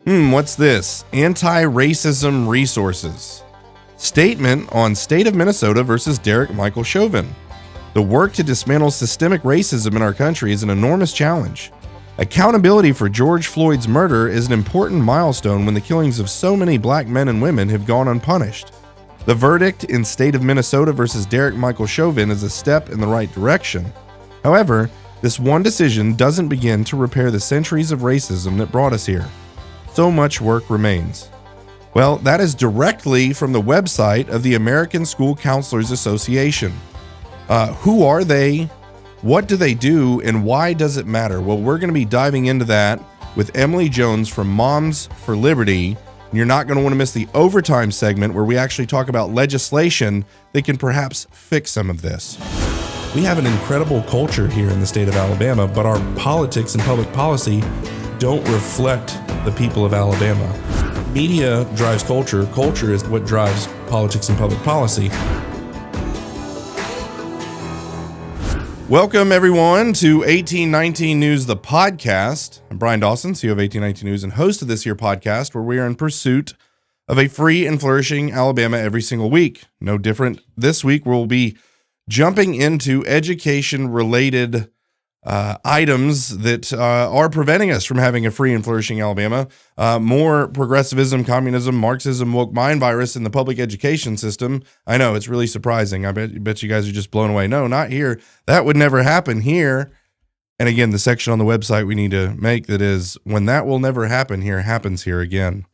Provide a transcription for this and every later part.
What's this? Anti-racism resources. Statement on State of Minnesota versus Derek Michael Chauvin. The work to dismantle systemic racism in our country is an enormous challenge. Accountability for George Floyd's murder is an important milestone when the killings of so many black men and women have gone unpunished. The verdict in State of Minnesota versus Derek Michael Chauvin is a step in the right direction. However, this one decision doesn't begin to repair the centuries of racism that brought us here. So much work remains. Well, that is directly from the website of the American School Counselors Association. Who are they? What do they do? And why does it matter? Well, we're going to be diving into that with Emily Jones from Moms for Liberty. You're not going to want to miss the overtime segment where we actually talk about legislation that can perhaps fix some of this. We have an incredible culture here in the state of Alabama, but our politics and public policy don't reflect the people of Alabama. Media drives culture. Culture is what drives politics and public policy. Welcome, everyone, to 1819 News, the podcast. I'm Bryan Dawson, CEO of 1819 News and host of this here podcast, where we are in pursuit of a free and flourishing Alabama every single week. No different this week. We'll be jumping into education-related items that are preventing us from having a free and flourishing Alabama. More progressivism, communism, Marxism, woke mind virus in the public education system. I know, it's really surprising. I bet you guys are just blown away. No, not here. That would never happen here. And again, the section on the website we need to make that is, when that will never happen here, happens here again.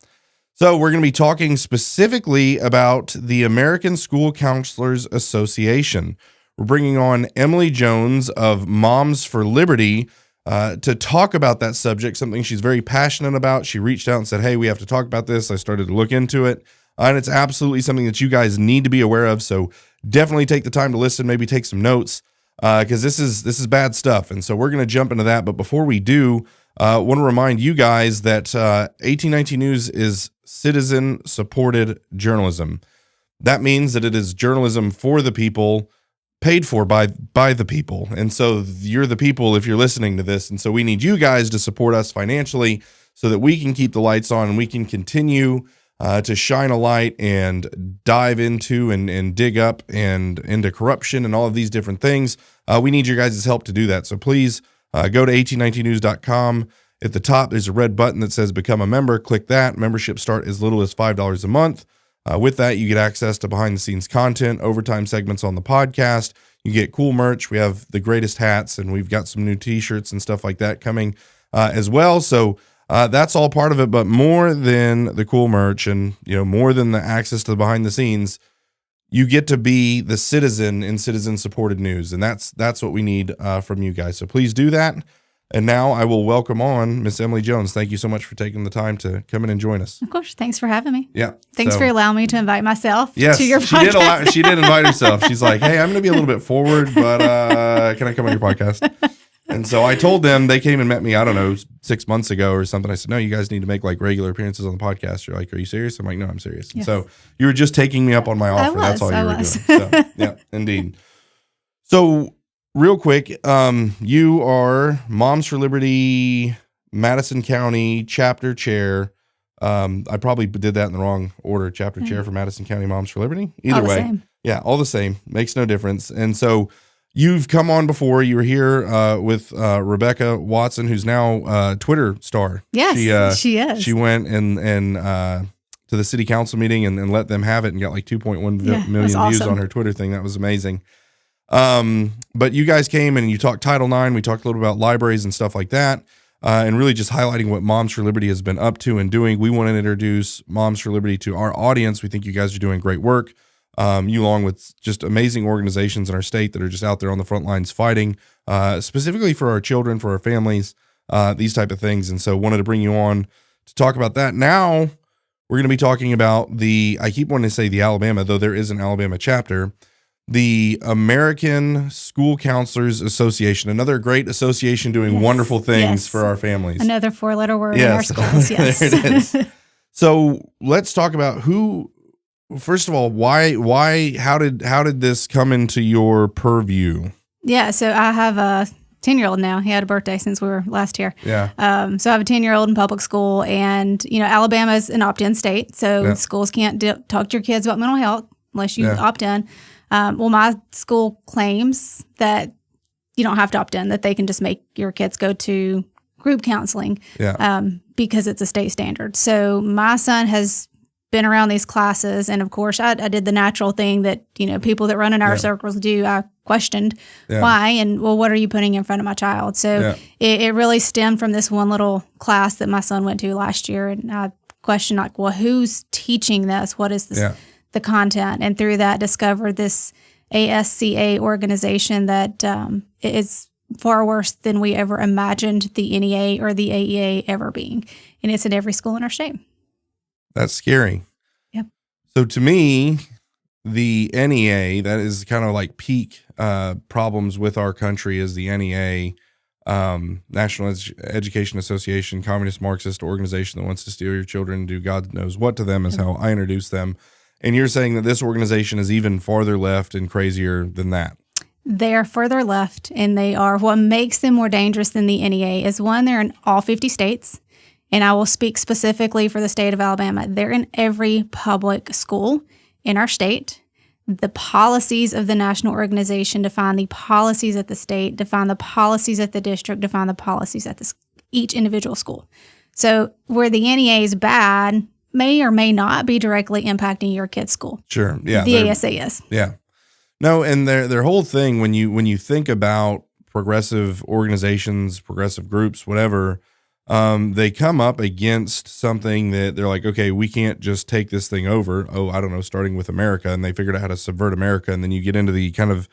So we're going to be talking specifically about the American School Counselors Association. We're bringing on Emily Jones of Moms for Liberty to talk about that subject, something she's very passionate about. She reached out and said, hey, we have to talk about this. I started to look into it, and it's absolutely something that you guys need to be aware of. So definitely take the time to listen, maybe take some notes, because this is bad stuff. And so we're going to jump into that. But before we do, I want to remind you guys that 1819 News is citizen-supported journalism. That means that it is journalism for the people, paid for by the people. And so you're the people if you're listening to this. And so we need you guys to support us financially so that we can keep the lights on and we can continue to shine a light and dive into and dig up and into corruption and all of these different things. We need your guys' help to do that. So please go to 1819news.com. At the top, there's a red button that says become a member. Click that. Memberships start as little as $5 a month. With that, you get access to behind-the-scenes content, overtime segments on the podcast. You get cool merch. We have the greatest hats, and we've got some new T-shirts and stuff like that coming as well. So that's all part of it. But more than the cool merch, and more than the access to the behind-the-scenes, you get to be the citizen in citizen-supported news, and that's what we need from you guys. So please do that. And now I will welcome on Miss Emily Jones. Thank you so much for taking the time to come in and join us. Of course. Thanks for having me. Yeah. Thanks for allowing me to invite myself to your She podcast. she did invite herself. She's like, hey, I'm going to be a little bit forward, but can I come on your podcast? And so I told them, they came and met me, I don't know, 6 months ago or something. I said, no, you guys need to make like regular appearances on the podcast. You're like, are you serious? I'm like, no, I'm serious. Yes. And so you were just taking me up on my offer. That's all you were doing. So, yeah, indeed. So real quick, you are Moms for Liberty, Madison County chapter chair. I probably did that in the wrong order. Chapter chair for Madison County Moms for Liberty. Either way. Same. Yeah, all the same. Makes no difference. And so you've come on before. You were here with Rebecca Watson, who's now a Twitter star. Yes, she is. She went and to the city council meeting and let them have it and got like 2.1 million views on her Twitter thing. That was amazing. But you guys came and you talked Title IX. We talked a little about libraries and stuff like that, and really just highlighting what Moms for Liberty has been up to and doing. We want to introduce Moms for Liberty to our audience. We think you guys are doing great work. You along with just amazing organizations in our state that are just out there on the front lines fighting, specifically for our children, for our families, these type of things. And so wanted to bring you on to talk about that. Now we're going to be talking about I keep wanting to say the Alabama, though there is an Alabama chapter, the American School Counselors Association, another great association doing wonderful things for our families. Another 4-letter word in our schools. Yes. There it is. So let's talk about first of all, how did this come into your purview? Yeah. So I have 10-year-old now. He had a birthday since we were last here. Yeah. So I have a 10-year-old in public school, and Alabama is an opt-in state, so schools can't talk to your kids about mental health unless you opt in. Well, my school claims that you don't have to opt in, that they can just make your kids go to group counseling because it's a state standard. So my son has been around these classes, and of course I did the natural thing that people that run in our circles do. I questioned why, and what are you putting in front of my child? So it really stemmed from this one little class that my son went to last year, and I questioned who's teaching this? What is this, the content? And through that discovered this ASCA organization that is far worse than we ever imagined the NEA or the AEA ever being, and it's in every school in our state. That's scary. Yep. So to me, the NEA, that is kind of like peak problems with our country, is the NEA, National Education Association, communist Marxist organization that wants to steal your children and do God knows what to them, is how I introduce them. And you're saying that this organization is even farther left and crazier than that. They are further left, and they are, what makes them more dangerous than the NEA is, one, they're in all 50 states. And I will speak specifically for the state of Alabama. They're in every public school in our state. The policies of the national organization define the policies at the state, define the policies at the district, define the policies at each individual school. So where the NEA is bad may or may not be directly impacting your kid's school. Sure. Yeah. The ASA is. Yeah. No, and their whole thing, when you think about progressive organizations, progressive groups, whatever, they come up against something that they're like, okay, we can't just take this thing over. Oh, I don't know, starting with America, and they figured out how to subvert America. And then you get into the kind of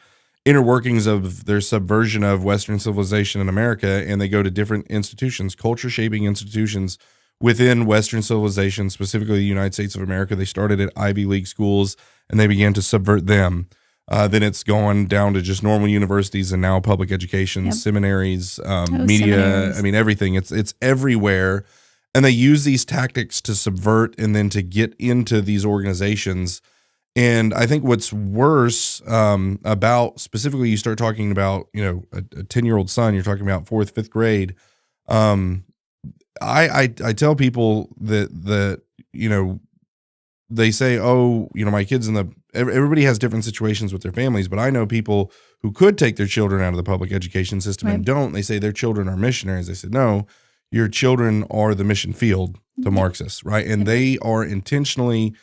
inner workings of their subversion of Western civilization in America, and they go to different institutions, culture shaping institutions within Western civilization, specifically the United States of America. They started at Ivy League schools, and they began to subvert them. Then it's gone down to just normal universities and now public education, seminaries, media. Seminaries. I mean, everything. It's everywhere. And they use these tactics to subvert and then to get into these organizations. And I think what's worse about, specifically, you start talking about, a 10-year-old son, you're talking about 4th, 5th grade. I tell people that they say, oh, my kid's everybody has different situations with their families, but I know people who could take their children out of the public education system and don't. They say their children are missionaries. I said, no, your children are the mission field to Marxists, right? And they are intentionally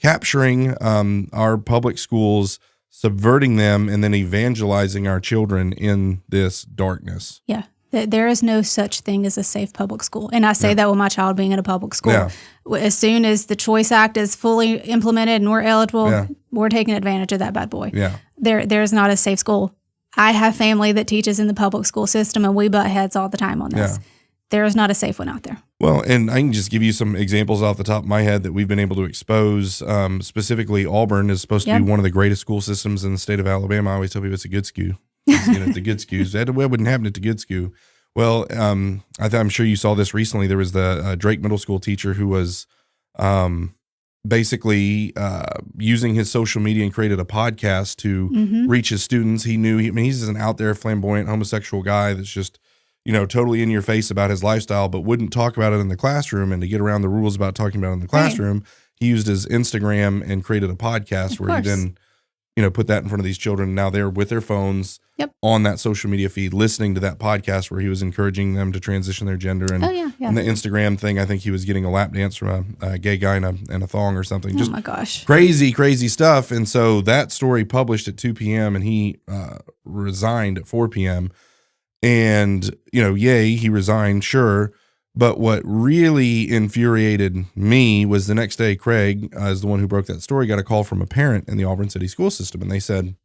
capturing our public schools, subverting them, and then evangelizing our children in this darkness. Yeah. There is no such thing as a safe public school. And I say that with my child being in a public school. Yeah. As soon as the Choice Act is fully implemented and we're eligible, we're taking advantage of that bad boy. Yeah. There's not a safe school. I have family that teaches in the public school system, and we butt heads all the time on this. Yeah. There is not a safe one out there. Well, and I can just give you some examples off the top of my head that we've been able to expose. Specifically, Auburn is supposed to be one of the greatest school systems in the state of Alabama. I always tell people it's a good school. It's a good school. That wouldn't happen at the good school. Well, I'm sure you saw this recently. There was the Drake Middle School teacher who was basically using his social media and created a podcast to reach his students. He's an out there flamboyant homosexual guy that's just, totally in your face about his lifestyle, but wouldn't talk about it in the classroom. And to get around the rules about talking about it in the classroom, he used his Instagram and created a podcast where he then, put that in front of these children. Now they're with their phones on that social media feed, listening to that podcast where he was encouraging them to transition their gender. And, and the Instagram thing, I think he was getting a lap dance from a gay guy in a thong or something. Just my gosh. Crazy, crazy stuff. And so that story published at 2 p.m. and he resigned at 4 p.m. And, he resigned, sure. But what really infuriated me was the next day, Craig, is the one who broke that story, got a call from a parent in the Auburn City school system. And they said,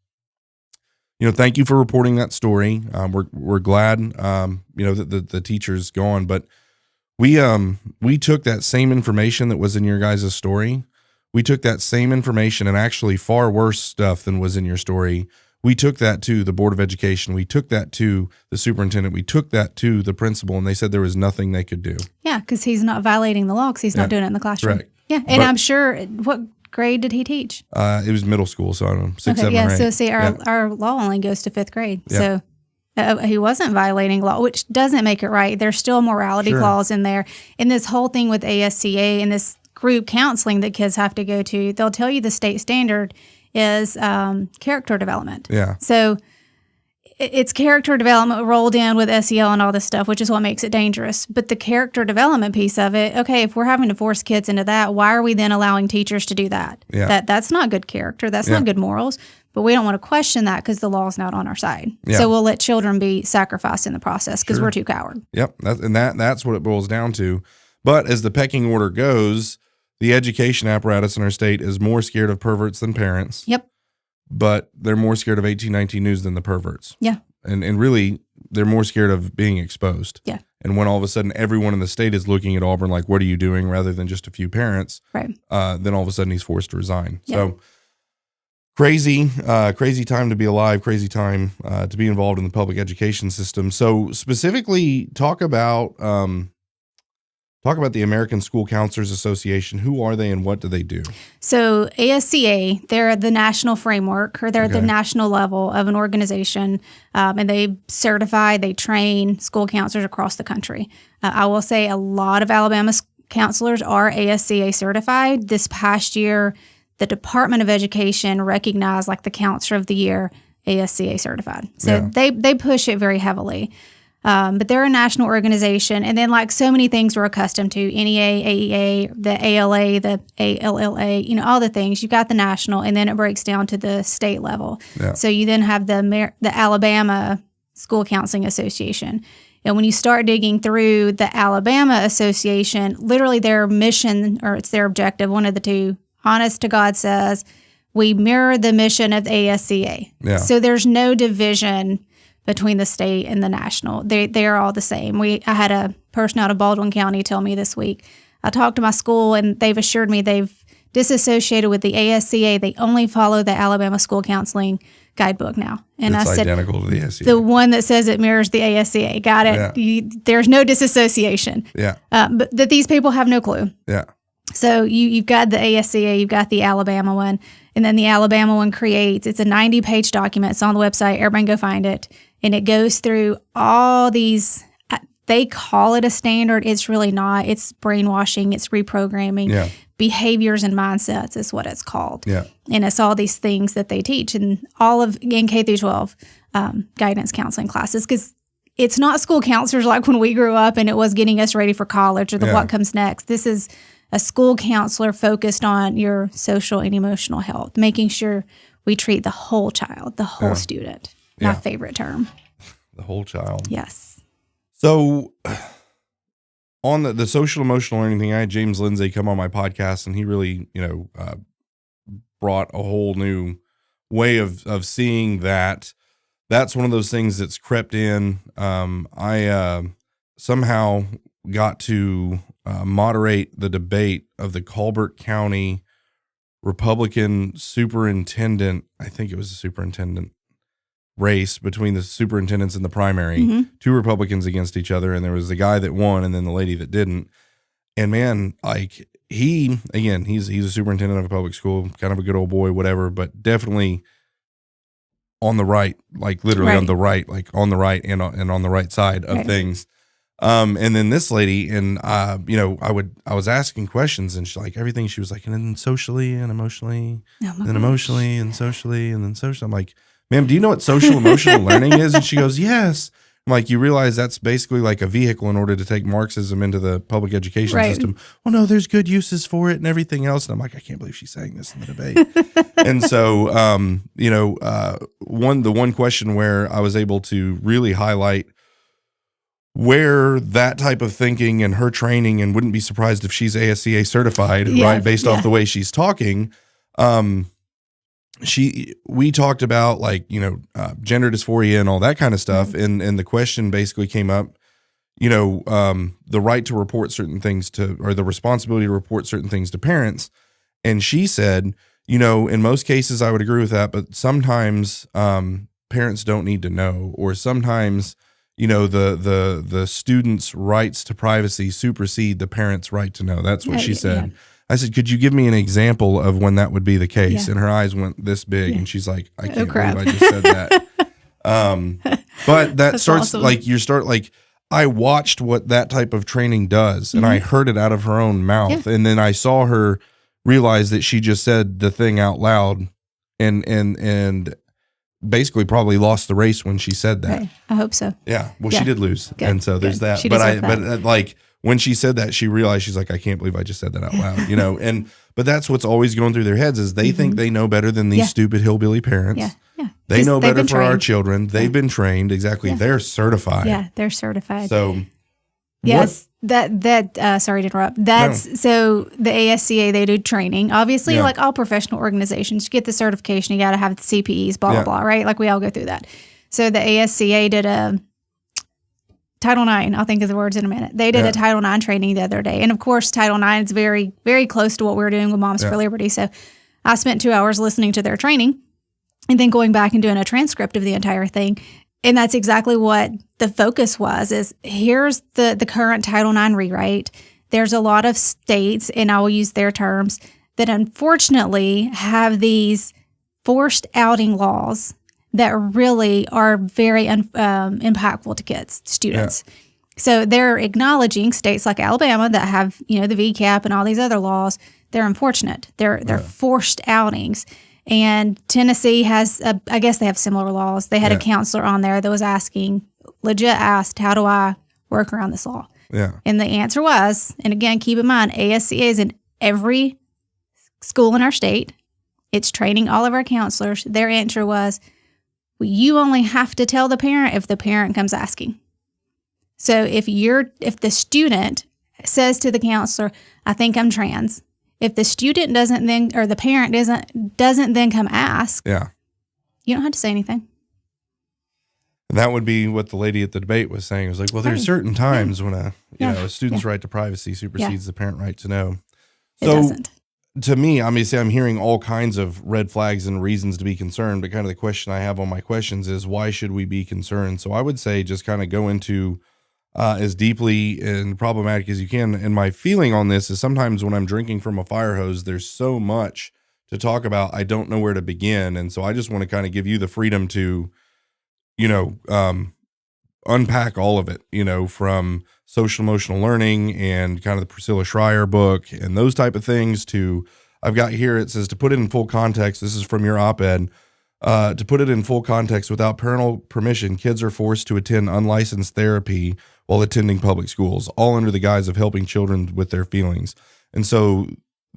thank you for reporting that story. We're glad, that the teacher's gone. But we took that same information that was in your guys' story. We took that same information and actually far worse stuff than was in your story. We took that to the Board of Education. We took that to the superintendent. We took that to the principal, and they said there was nothing they could do. Yeah, because he's not violating the law because he's not doing it in the classroom. Right. Yeah, and I'm sure, what grade did he teach? It was middle school, so I don't know, 6, 7, or 8. So see, our law only goes to 5th grade. Yeah. So He wasn't violating law, which doesn't make it right. There's still morality clause in there. And this whole thing with ASCA and this group counseling that kids have to go to, they'll tell you the state standard is character development. Yeah. So it's character development rolled in with SEL and all this stuff, which is what makes it dangerous. But the character development piece of it, okay, if we're having to force kids into that, why are we then allowing teachers to do that? Yeah. That's not good character. That's not good morals. But we don't want to question that because the law's not on our side. Yeah. So we'll let children be sacrificed in the process because we're too coward. Yep. That's what it boils down to. But as the pecking order goes, the education apparatus in our state is more scared of perverts than parents. Yep. But they're more scared of 1819 News than the perverts. Yeah. And really, they're more scared of being exposed. Yeah. And when all of a sudden everyone in the state is looking at Auburn like, what are you doing, rather than just a few parents, right? Then all of a sudden he's forced to resign. Yeah. So crazy time to be alive, crazy time to be involved in the public education system. So specifically talk about the American School Counselors Association. Who are they and what do they do? So ASCA, they're the national framework, or they're the national level of an organization, and they certify, they train school counselors across the country. I will say a lot of Alabama counselors are ASCA certified. This past year, the Department of Education recognized like the Counselor of the Year ASCA certified. So they push it very heavily. But they're a national organization. And then like so many things we're accustomed to, NEA, AEA, the ALA, the ALLA, all the things. You've got the national, and then it breaks down to the state level. Yeah. So you then have the Alabama School Counseling Association. And when you start digging through the Alabama Association, literally their mission, or it's their objective, one of the two, honest to God, says, we mirror the mission of the ASCA. Yeah. So there's no division between the state and the national. They are all the same. I had a person out of Baldwin County tell me this week, I talked to my school and they've assured me they've disassociated with the ASCA. They only follow the Alabama School Counseling Guidebook now. And it's I said, identical to the ASCA. The one that says it mirrors the ASCA. Got it. Yeah. There's no disassociation. Yeah. But that these people have no clue. Yeah. So you've got the ASCA, you've got the Alabama one, and then the Alabama one it's a 90-page document. It's on the website. Everybody can go find it. And it goes through all these, they call it a standard. It's really not. It's brainwashing. It's reprogramming. Yeah. Behaviors and mindsets is what it's called. Yeah. And it's all these things that they teach in K through 12 guidance counseling classes, because it's not school counselors like when we grew up and it was getting us ready for college or what comes next. This is a school counselor focused on your social and emotional health, making sure we treat the whole child, the whole student. My favorite term. The whole child. Yes. So on the social emotional learning thing, I had James Lindsay come on my podcast, and he really, brought a whole new way of seeing that. That's one of those things that's crept in. I somehow got to moderate the debate of the Colbert County Republican superintendent. I think it was a superintendent race between the superintendents in the primary, mm-hmm. two Republicans against each other. And there was the guy that won and then the lady that didn't. And man, like he's a superintendent of a public school, kind of a good old boy, whatever, but definitely on the right, like literally on the right, like on the right and on the right side of things. And then this lady, and I was asking questions, and she like everything. She was like, and then socially and emotionally, and then emotionally and socially, and then social. I'm like, ma'am, do you know what social emotional learning is? And she goes, yes. I'm like, you realize that's basically like a vehicle in order to take Marxism into the public education system. Well, no, there's good uses for it and everything else. And I'm like, I can't believe she's saying this in the debate. And so, the one question where I was able to really highlight where that type of thinking and her training, and wouldn't be surprised if she's ASCA certified, right? Based off the way she's talking. We talked about like, gender dysphoria and all that kind of stuff. Mm-hmm. And the question basically came up, the right to report certain things or the responsibility to report certain things to parents. And she said, in most cases I would agree with that, but sometimes, parents don't need to know, or sometimes, the student's rights to privacy supersede the parent's right to know. That's what she said. Yeah. I said, could you give me an example of when that would be the case? Yeah. And her eyes went this big, and she's like, I can't believe I just said that. But that starts awesome. I watched what that type of training does, and I heard it out of her own mouth, and then I saw her realize that she just said the thing out loud, and basically probably lost the race when she said that. Right. I hope so. Yeah. Well, she did lose, and so there's that. She But deserved like when she said that, she realized, she's like, I can't believe I just said that out loud, you know. But that's what's always going through their heads is they think they know better than these stupid hillbilly parents. Yeah. Yeah. They know better for our trained. children. They've been trained. Exactly. Yeah. They're certified. Yeah, they're certified. So yes, sorry to interrupt. So the ASCA, they do training. Obviously, like all professional organizations, you get the certification, you got to have the CPEs, blah, blah, blah, right? Like we all go through that. So the ASCA did a Title IX, I'll think of the words in a minute. They did a Title IX training the other day. And of course, Title IX is very, very close to what we're doing with Moms for Liberty. So I spent 2 hours listening to their training and then going back and doing a transcript of the entire thing. And that's exactly what the focus was, is here's the current Title IX rewrite. There's a lot of states, and I will use their terms, that unfortunately have these forced outing laws that really are very impactful to kids, students. Yeah. So they're acknowledging states like Alabama that have, the VCAP and all these other laws. They're unfortunate. They're forced outings. And Tennessee has, I guess they have similar laws. They had a counselor on there that was legit asked, how do I work around this law? Yeah. And the answer was, and again, keep in mind, ASCA is in every school in our state. It's training all of our counselors. Their answer was, you only have to tell the parent if the parent comes asking. So if the student says to the counselor, I think I'm trans, if the student doesn't then, or the parent doesn't then come ask, you don't have to say anything. And that would be what the lady at the debate was saying. It was like, well, there's certain times when a student's right to privacy supersedes the parent right to know. So, it doesn't. To me, obviously, I'm hearing all kinds of red flags and reasons to be concerned, but kind of the question I have on my questions is, why should we be concerned? So I would say just kind of go into as deeply and problematic as you can. And my feeling on this is sometimes when I'm drinking from a fire hose, there's so much to talk about, I don't know where to begin. And so I just want to kind of give you the freedom to, unpack all of it, from social emotional learning and kind of the Priscilla Schreier book and those type of things to, I've got here, it says, to put it in full context, this is from your op-ed, to put it in full context, without parental permission, kids are forced to attend unlicensed therapy while attending public schools, all under the guise of helping children with their feelings. And so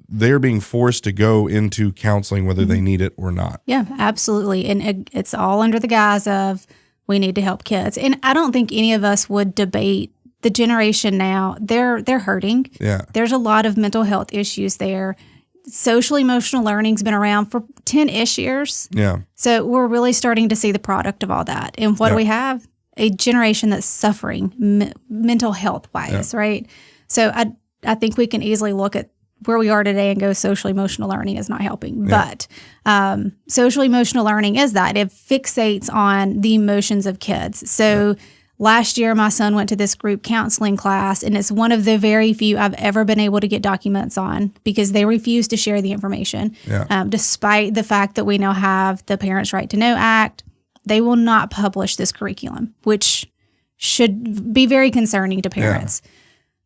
they're being forced to go into counseling whether they need it or not. Yeah, absolutely. And it's all under the guise of, we need to help kids. And I don't think any of us would debate the generation now. They're hurting. Yeah. There's a lot of mental health issues there. Social emotional learning's been around for 10-ish years. Yeah. So we're really starting to see the product of all that. And what do we have? A generation that's suffering mental health wise, right? So I think we can easily look at where we are today and go, social emotional learning is not helping. Yeah. But social emotional learning is that. It fixates on the emotions of kids. So last year, my son went to this group counseling class, and it's one of the very few I've ever been able to get documents on because they refuse to share the information. Yeah. Despite the fact that we now have the Parents' Right to Know Act, they will not publish this curriculum, which should be very concerning to parents. Yeah.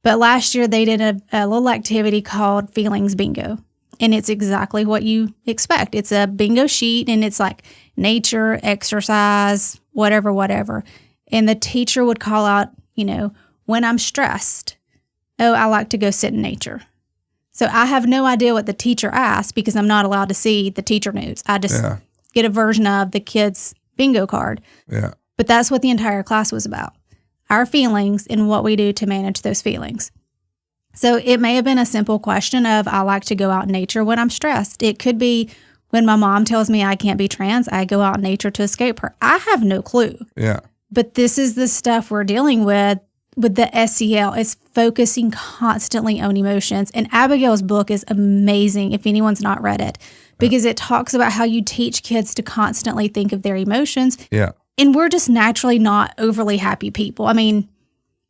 But last year, they did a little activity called Feelings Bingo. And it's exactly what you expect. It's a bingo sheet, and it's like nature, exercise, whatever. And the teacher would call out, when I'm stressed, I like to go sit in nature. So I have no idea what the teacher asked because I'm not allowed to see the teacher notes. I just get a version of the kid's bingo card. Yeah. But that's what the entire class was about. Our feelings and what we do to manage those feelings. So it may have been a simple question of, I like to go out in nature when I'm stressed. It could be when my mom tells me I can't be trans, I go out in nature to escape her. I have no clue. Yeah. But this is the stuff we're dealing with the SEL. It's focusing constantly on emotions. And Abigail's book is amazing if anyone's not read it, because it talks about how you teach kids to constantly think of their emotions. Yeah. And we're just naturally not overly happy people. I mean,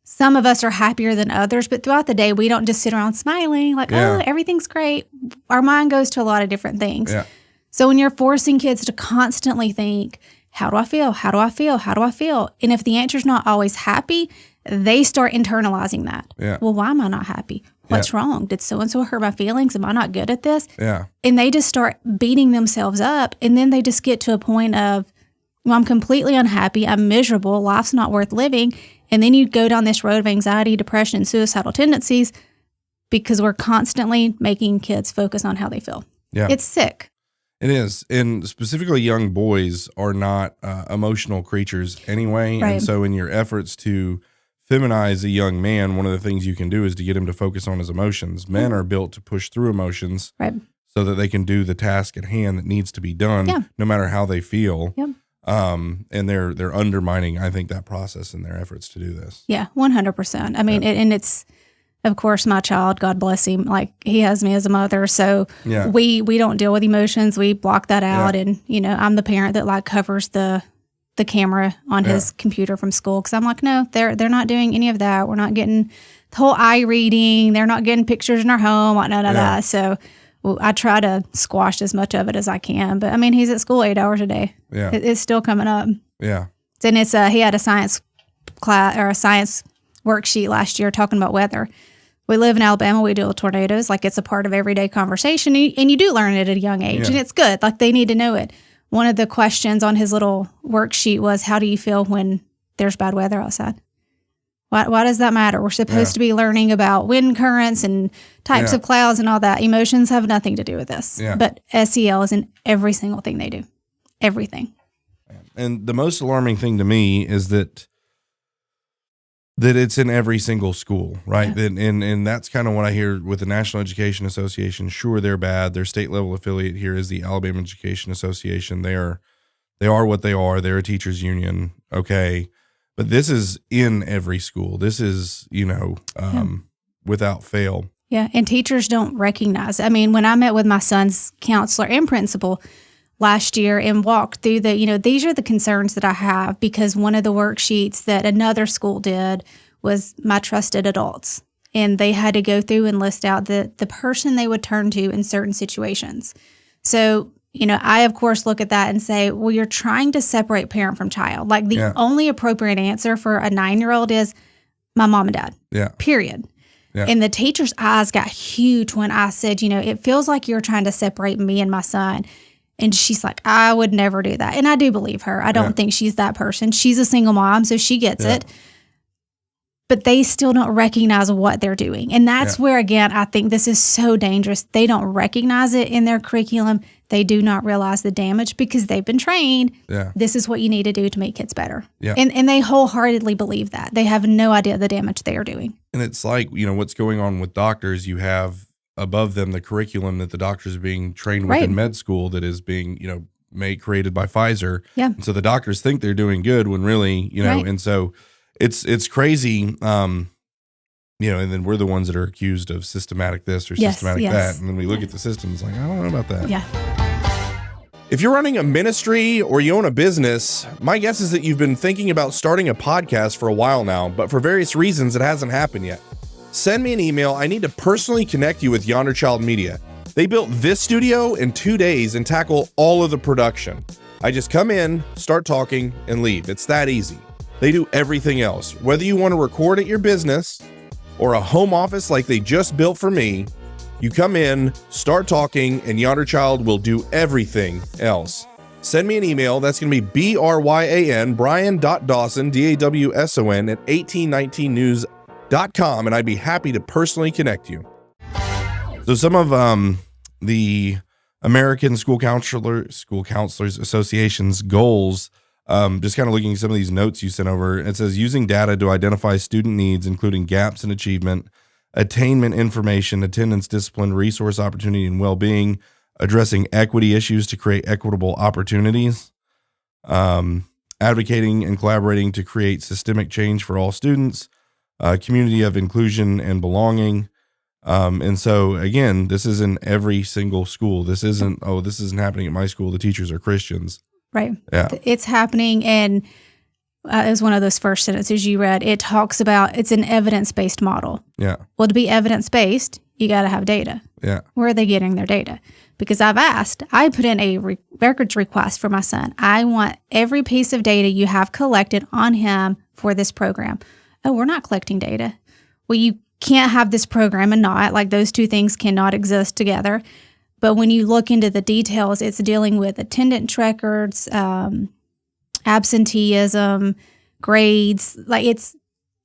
some of us are happier than others, but throughout the day, we don't just sit around smiling like, oh, everything's great. Our mind goes to a lot of different things. Yeah. So when you're forcing kids to constantly think, how do I feel? How do I feel? How do I feel? And if the answer's not always happy, they start internalizing that. Yeah. Well, why am I not happy? What's wrong? Did so-and-so hurt my feelings? Am I not good at this? Yeah. And they just start beating themselves up. And then they just get to a point of, well, I'm completely unhappy. I'm miserable. Life's not worth living. And then you go down this road of anxiety, depression, and suicidal tendencies because we're constantly making kids focus on how they feel. Yeah. It's sick. It is. And specifically young boys are not emotional creatures anyway. Right. And so in your efforts to feminize a young man, one of the things you can do is to get him to focus on his emotions. Men are built to push through emotions so that they can do the task at hand that needs to be done, no matter how they feel. Yep. And they're undermining, I think, that process in their efforts to do this. Yeah, 100%. I mean, and it's, of course, my child, God bless him, like he has me as a mother. So we don't deal with emotions. We block that out. And, you know, I'm the parent that like covers the camera on his computer from school. Cause I'm like, no, they're not doing any of that. We're not getting the whole eye reading. They're not getting pictures in our home, none of that. So I try to squash as much of it as I can. But I mean, he's at school 8 hours a day. Yeah. It's still coming up. Yeah. And it's he had a science class or a science worksheet last year talking about weather. We live in Alabama. We deal with tornadoes. Like it's a part of everyday conversation. And you do learn it at a young age. And it's good. Like they need to know it. One of the questions on his little worksheet was, how do you feel when there's bad weather outside? Why does that matter? We're supposed to be learning about wind currents and types of clouds and all that. Emotions have nothing to do with this. Yeah. But SEL is in every single thing they do. Everything. And the most alarming thing to me is that it's in every single school, right? Yeah. And that's kind of what I hear with the National Education Association. Sure, they're bad. Their state level affiliate here is the Alabama Education Association. They are what they are. They're a teachers union. Okay. But this is in every school. This is, without fail. Yeah. And teachers don't recognize. I mean, when I met with my son's counselor and principal last year and walked through these are the concerns that I have, because one of the worksheets that another school did was my trusted adults. And they had to go through and list out the person they would turn to in certain situations. So, I, of course, look at that and say, well, you're trying to separate parent from child. Like the only appropriate answer for a 9-year-old is my mom and dad. Yeah. Period. Yeah. And the teacher's eyes got huge when I said, it feels like you're trying to separate me and my son. And she's like, I would never do that. And I do believe her. I don't think she's that person. She's a single mom, so she gets it. But they still don't recognize what they're doing. And that's where, again, I think this is so dangerous. They don't recognize it in their curriculum. They do not realize the damage because they've been trained. Yeah. This is what you need to do to make kids better. Yeah. And they wholeheartedly believe that. They have no idea the damage they are doing. And it's like, what's going on with doctors. You have above them the curriculum that the doctors are being trained with in med school that is being, created by Pfizer. Yeah. And so the doctors think they're doing good when really, and so it's crazy. And then we're the ones that are accused of systematic this or systematic that. And then we look at the systems like, I don't know about that. Yeah. If you're running a ministry or you own a business, my guess is that you've been thinking about starting a podcast for a while now, but for various reasons, it hasn't happened yet. Send me an email. I need to personally connect you with Yonder Child Media. They built this studio in 2 days and tackle all of the production. I just come in, start talking, and leave. It's that easy. They do everything else. Whether you want to record at your business or a home office like they just built for me, you come in, start talking, and Yonder Child will do everything else. Send me an email. That's going to be Bryan, Brian.Dawson, DAWSON at 1819news.com, and I'd be happy to personally connect you. So some of the American School Counselors Association's goals, just kind of looking at some of these notes you sent over, it says using data to identify student needs, including gaps in achievement, attainment information, attendance, discipline, resource opportunity, and well-being, addressing equity issues to create equitable opportunities, advocating and collaborating to create systemic change for all students, community of inclusion and belonging. And so again, this is in every single school. This isn't happening at my school. The teachers are Christians. Right. Yeah. It's happening. And it was one of those first sentences you read. It talks about it's an evidence-based model. Yeah. Well, to be evidence-based, you got to have data. Yeah. Where are they getting their data? because I put in a records request for my son. I want every piece of data you have collected on him for this program. Oh, we're not collecting data. Well, you can't have this program and not. Like, those two things cannot exist together. But when you look into the details, it's dealing with attendance records, absenteeism, grades. Like, it's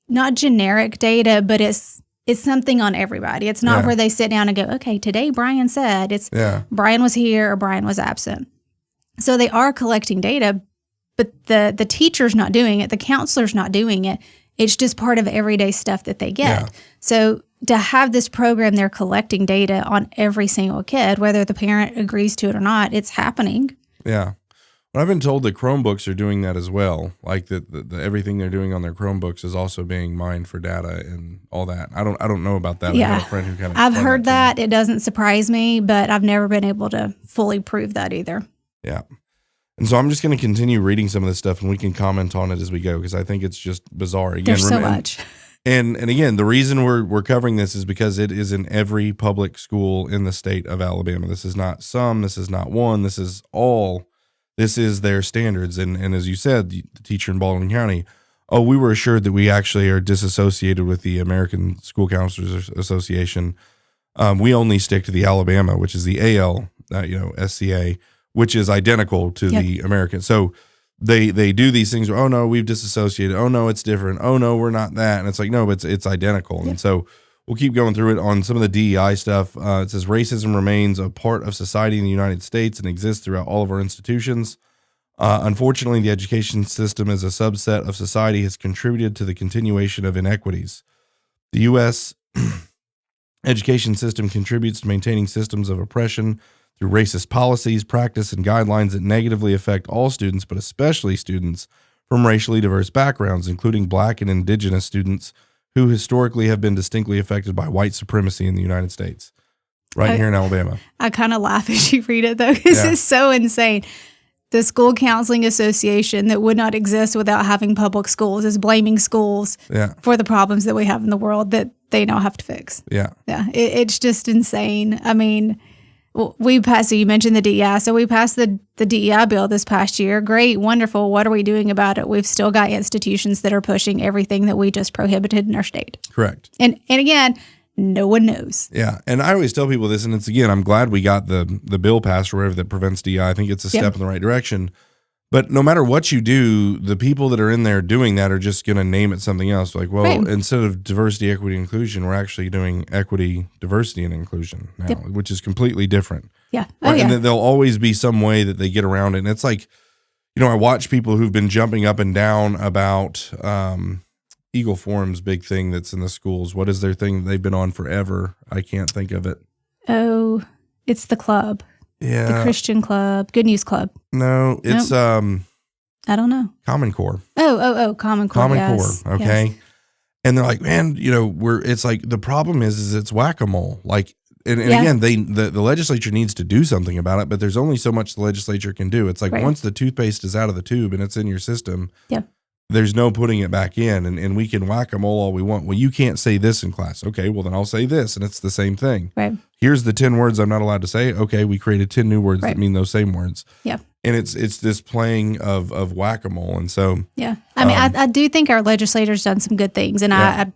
not generic data, but it's something on everybody. It's not where they sit down and go, okay, today Bryan said. It's Bryan was here or Bryan was absent. So they are collecting data, but the teacher's not doing it. The counselor's not doing it. It's just part of everyday stuff that they get. Yeah. So to have this program, they're collecting data on every single kid, whether the parent agrees to it or not, it's happening. Yeah. Well, I've been told that Chromebooks are doing that as well. Like the everything they're doing on their Chromebooks is also being mined for data and all that. I don't know about that. Yeah. I got a friend who kind of I've heard that. It doesn't surprise me, but I've never been able to fully prove that either. Yeah. And so I'm just going to continue reading some of this stuff, and we can comment on it as we go, because I think it's just bizarre. Again, there's so much. And again, the reason we're covering this is because it is in every public school in the state of Alabama. This is not some. This is not one. This is all. This is their standards. And as you said, the teacher in Baldwin County, we were assured that we actually are disassociated with the American School Counselors Association. We only stick to the Alabama, which is the AL, SCA, which is identical to the American. So they do these things where, oh no, we've disassociated. Oh no, it's different. Oh no, we're not that. And it's like, no, but it's identical. Yep. And so we'll keep going through it on some of the DEI stuff. It says racism remains a part of society in the United States and exists throughout all of our institutions. Unfortunately, the education system as a subset of society has contributed to the continuation of inequities. The U.S. education system contributes to maintaining systems of oppression through racist policies, practice, and guidelines that negatively affect all students, but especially students from racially diverse backgrounds, including Black and Indigenous students who historically have been distinctly affected by white supremacy in the United States, here in Alabama. I kind of laugh as you read it, though, because it's so insane. The School Counseling Association that would not exist without having public schools is blaming schools for the problems that we have in the world that they now have to fix. Yeah. It's just insane. I mean, we passed, so you mentioned the DEI. So we passed the DEI bill this past year. Great, wonderful. What are we doing about it? We've still got institutions that are pushing everything that we just prohibited in our state. Correct. And again, no one knows. Yeah. And I always tell people this, and it's, again, I'm glad we got the bill passed or whatever that prevents DEI. I think it's a step in the right direction. But no matter what you do, the people that are in there doing that are just going to name it something else. Like, well, instead of diversity, equity, inclusion, we're actually doing equity, diversity, and inclusion now, which is completely different. Yeah. And then there'll always be some way that they get around it. And it's like, I watch people who've been jumping up and down about Eagle Forum's big thing that's in the schools. What is their thing they've been on forever? I can't think of it. Oh, it's the club. Yeah. The Christian Club, Good News Club. No, it's I don't know. Common Core. Oh, Common Core. Common Core. Okay. Yes. And they're like, man, it's like the problem is it's whack-a-mole. Like, and again, the legislature needs to do something about it, but there's only so much the legislature can do. It's like once the toothpaste is out of the tube and it's in your system, there's no putting it back in, and we can whack-a-mole all we want. Well, you can't say this in class. Okay, well then I'll say this, and it's the same thing. Right. Here's the 10 words I'm not allowed to say. Okay, we created 10 new words that mean those same words. Yeah. And it's this playing of whack-a-mole, and so I mean, I do think our legislators done some good things, and I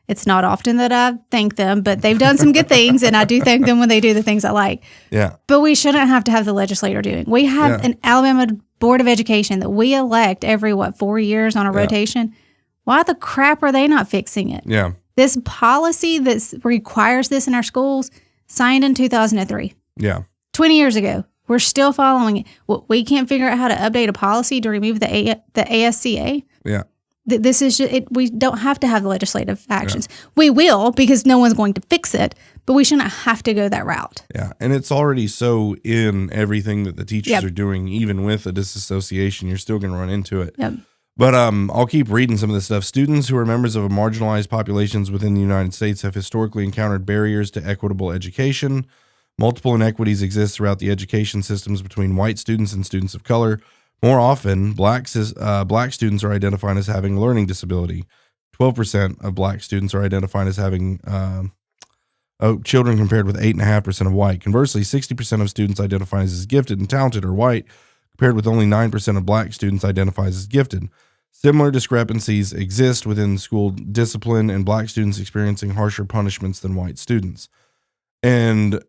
it's not often that I thank them, but they've done some good things, and I do thank them when they do the things I like. Yeah. But we shouldn't have to have the legislator doing. We have an Alabama Board of Education that we elect every 4 years on a rotation. Why the crap are they not fixing it? Yeah. This policy that requires this in our schools signed in 2003. Yeah. 20 years ago. We're still following it. We can't figure out how to update a policy to remove the ASCA. Yeah. This is just, we don't have to have the legislative actions. Yeah. We will, because no one's going to fix it, but we shouldn't have to go that route. Yeah, and it's already so in everything that the teachers are doing, even with a disassociation, you're still going to run into it. Yep. But I'll keep reading some of this stuff. Students who are members of marginalized populations within the United States have historically encountered barriers to equitable education. Multiple inequities exist throughout the education systems between white students and students of color. More often, black students are identified as having a learning disability. 12% of black students are identified as having children compared with 8.5% of white. Conversely, 60% of students identified as gifted and talented are white, compared with only 9% of black students identified as gifted. Similar discrepancies exist within school discipline and black students experiencing harsher punishments than white students. And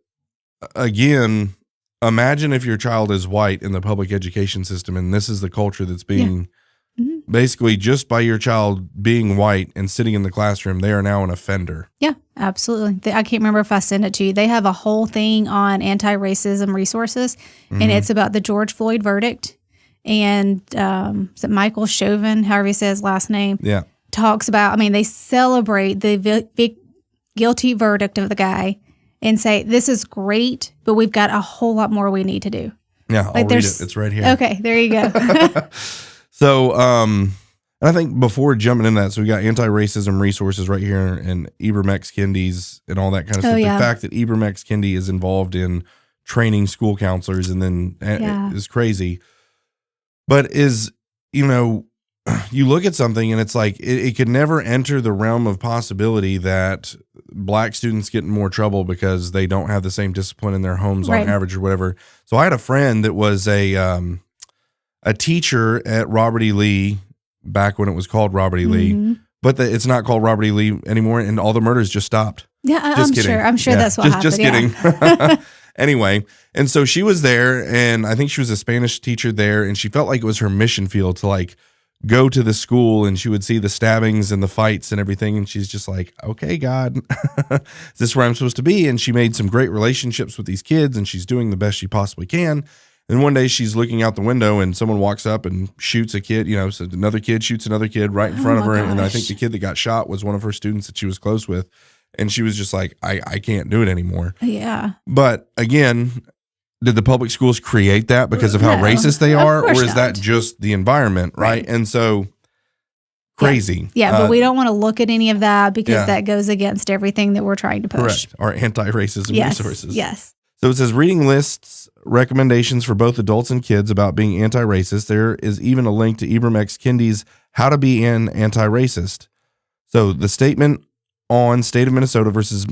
again, imagine if your child is white in the public education system and this is the culture that's being basically just by your child being white and sitting in the classroom, they are now an offender. Yeah, absolutely. I can't remember if I sent it to you. They have a whole thing on anti-racism resources, and it's about the George Floyd verdict. And is it Michael Chauvin, however he says his last name, talks about, they celebrate the guilty verdict of the guy and say, this is great, but we've got a whole lot more we need to do. Yeah, I'll read it. It's right here. Okay, there you go. So, and I think before jumping into that, so we got anti-racism resources right here and Ibram X. Kendi's and all that kind of stuff. Yeah. The fact that Ibram X. Kendi is involved in training school counselors and then is crazy. But you look at something and it's like, it could never enter the realm of possibility that black students get in more trouble because they don't have the same discipline in their homes on average or whatever. So I had a friend that was a teacher at Robert E. Lee back when it was called Robert E. Lee, but it's not called Robert E. Lee anymore, and all the murders just stopped. Yeah, I'm sure that's what happened. Just kidding. Anyway, and so she was there, and I think she was a Spanish teacher there, and she felt like it was her mission field to like go to the school, and she would see the stabbings and the fights and everything, and she's just like, okay, God, is this where I'm supposed to be? And she made some great relationships with these kids, and she's doing the best she possibly can. And one day she's looking out the window and someone walks up and shoots a kid, so another kid shoots another kid right in front of her. Gosh. And I think the kid that got shot was one of her students that she was close with. And she was just like, I can't do it anymore. Yeah. But again, did the public schools create that because of how racist they are? Or is that just the environment, right? And so crazy. Yeah, but we don't want to look at any of that because that goes against everything that we're trying to push. Correct. Our anti-racism resources. Yes. So it says reading lists recommendations for both adults and kids about being anti-racist. There is even a link to Ibram X. Kendi's How to Be an Anti-Racist. So the statement on State of Minnesota versus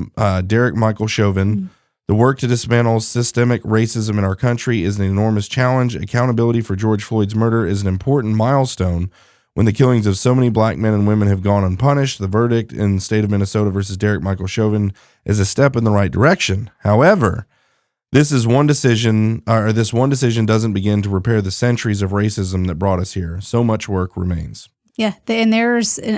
Derek Michael Chauvin, the work to dismantle systemic racism in our country is an enormous challenge. Accountability for George Floyd's murder is an important milestone when the killings of so many black men and women have gone unpunished. The verdict in State of Minnesota versus Derek Michael Chauvin is a step in the right direction. However, this one decision doesn't begin to repair the centuries of racism that brought us here. So much work remains. Yeah, and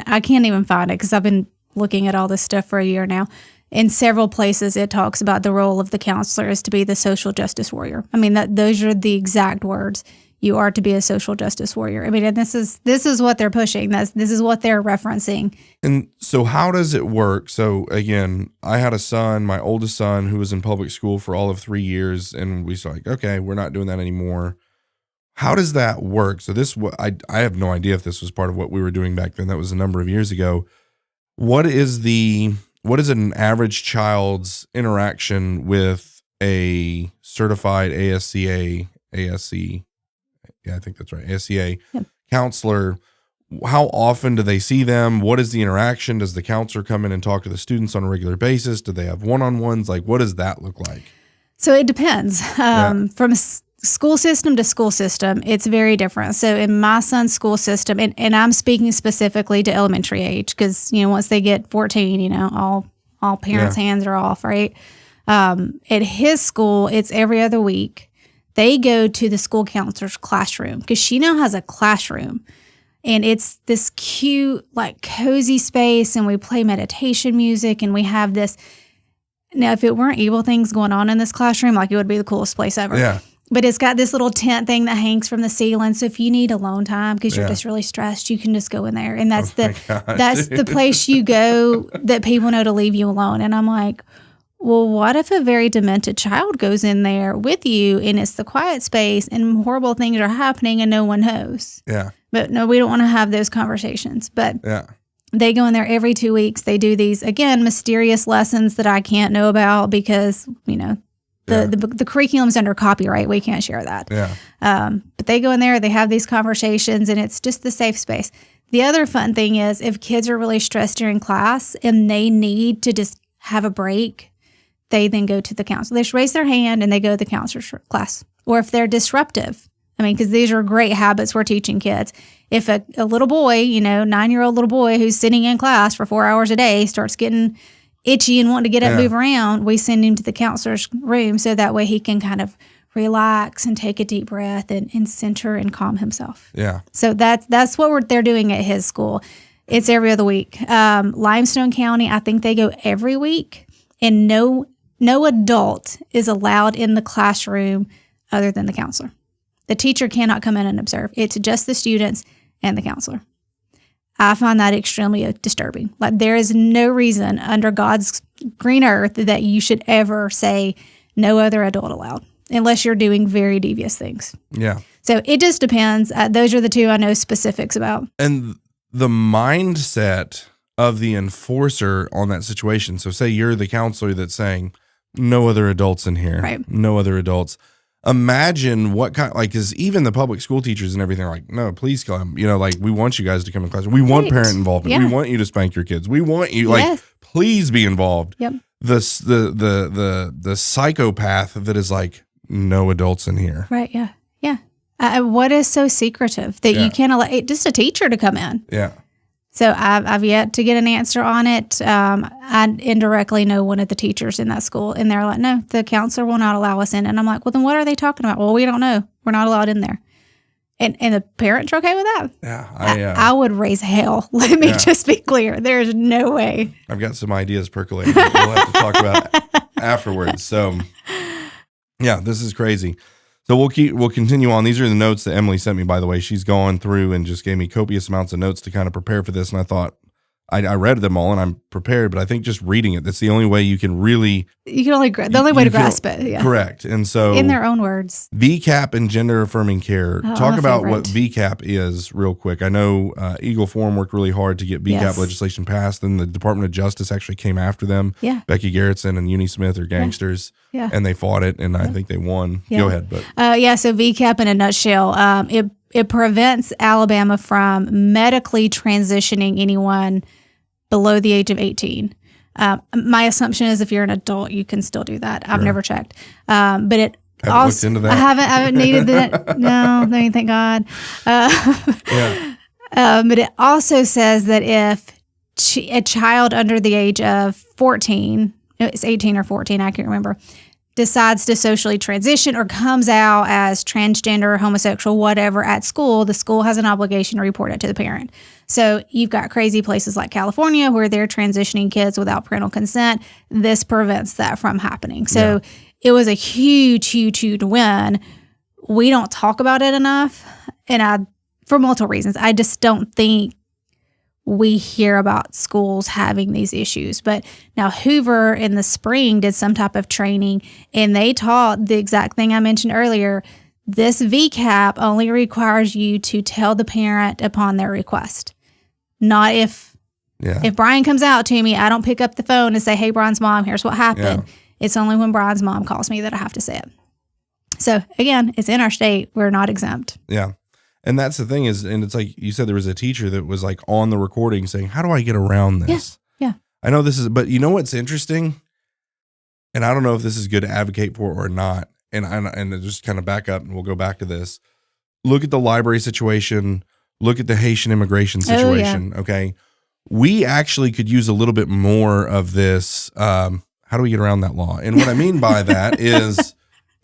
I can't even find it because I've been looking at all this stuff for a year now. In several places, it talks about the role of the counselor is to be the social justice warrior. Those are the exact words. You are to be a social justice warrior. And this is what they're pushing. This is what they're referencing. And so how does it work? So again, I had a son, my oldest son, who was in public school for all of 3 years, and we said, okay, we're not doing that anymore. How does that work? So I have no idea if this was part of what we were doing back then. That was a number of years ago. What is an average child's interaction with a certified ASCA? Yeah, I think that's right. ASCA counselor. How often do they see them? What is the interaction? Does the counselor come in and talk to the students on a regular basis? Do they have one-on-ones? Like, what does that look like? So it depends. From school system to school system, it's very different. So in my son's school system, and I'm speaking specifically to elementary age because, once they get 14, all parents' hands are off, right? At his school, it's every other week. They go to the school counselor's classroom because she now has a classroom. And it's this cute, cozy space, and we play meditation music, and we have this. Now, if it weren't evil things going on in this classroom, it would be the coolest place ever. Yeah. But it's got this little tent thing that hangs from the ceiling. So if you need alone time because you're just really stressed, you can just go in there. And that's the place you go that people know to leave you alone. And I'm like, well, what if a very demented child goes in there with you and it's the quiet space and horrible things are happening and no one knows? Yeah. But no, we don't want to have those conversations. But they go in there every 2 weeks. They do these, again, mysterious lessons that I can't know about because, the curriculum's under copyright. We can't share that. Yeah. But they go in there, they have these conversations, and it's just the safe space. The other fun thing is if kids are really stressed during class and they need to just have a break, they then go to the counselor. They just raise their hand and they go to the counselor's class. Or if they're disruptive, because these are great habits we're teaching kids. If a little boy, 9-year-old little boy who's sitting in class for 4 hours a day starts getting itchy and wanting to get up, move around, we send him to the counselor's room so that way he can kind of relax and take a deep breath and center and calm himself. Yeah. So that's what they're doing at his school. It's every other week. Limestone County, I think they go every week, and no adult is allowed in the classroom other than the counselor. The teacher cannot come in and observe. It's just the students and the counselor. I find that extremely disturbing. Like, there is no reason under God's green earth that you should ever say no other adult allowed, unless you're doing very devious things. Yeah. So it just depends. Those are the two I know specifics about. And the mindset of the enforcer on that situation. So say you're the counselor that's saying, no other adults in here. Right. No other adults. Imagine what kind, because even the public school teachers and everything are like, no, please come. We want you guys to come in class. We want parent involvement. Yeah. We want you to spank your kids. We want you, please be involved. Yep. The psychopath that is like, no adults in here. Right. Yeah. Yeah. What is so secretive that you can't allow just a teacher to come in? Yeah. So I've yet to get an answer on it. I indirectly know one of the teachers in that school, and they're like, no, the counselor will not allow us in. And I'm like, well, then what are they talking about? Well, we don't know. We're not allowed in there. And the parents are okay with that? Yeah. I would raise hell. Let me just be clear. There's no way. I've got some ideas percolating that we'll have to talk about afterwards. So, yeah, this is crazy. So we'll continue on. These are the notes that Emily sent me, by the way. She's gone through and just gave me copious amounts of notes to kind of prepare for this. And I thought, I read them all and I'm prepared, but I think just reading it, that's the only way you can really... the only way to grasp it. Yeah. Correct. And so... in their own words. VCAP and gender affirming care. Talk about what VCAP is real quick. I know Eagle Forum worked really hard to get VCAP legislation passed, and the Department of Justice actually came after them. Yeah. Becky Garrettson and Uni Smith are gangsters. Yeah. And they fought it, and I think they won. Yeah. Go ahead. But so VCAP in a nutshell, it prevents Alabama from medically transitioning anyone below the age of 18. My assumption is if you're an adult, you can still do that. I've never checked. But it haven't also, looked into that. I haven't needed that. No, thank God. But it also says that if a child under the age of 14, it's 18 or 14, I can't remember, decides to socially transition or comes out as transgender, homosexual, whatever at school, the school has an obligation to report it to the parent. So you've got crazy places like California where they're transitioning kids without parental consent. This prevents that from happening. So it was a huge, huge, huge win. We don't talk about it enough, and for multiple reasons. I just don't think we hear about schools having these issues. But now Hoover in the spring did some type of training, and they taught the exact thing I mentioned earlier. This VCAP only requires you to tell the parent upon their request. Not if Bryan comes out to me, I don't pick up the phone and say, hey, Bryan's mom, here's what happened. Yeah. It's only when Bryan's mom calls me that I have to say it. So again, it's in our state. We're not exempt. Yeah. And that's the thing is, and it's like you said, there was a teacher that was like on the recording saying, how do I get around this? Yeah. I know this is, but you know what's interesting? And I don't know if this is good to advocate for or not. And just kind of back up and we'll go back to this. Look at the library situation. Look at the Haitian immigration situation. Okay. We actually could use a little bit more of this. How do we get around that law? And what I mean by that is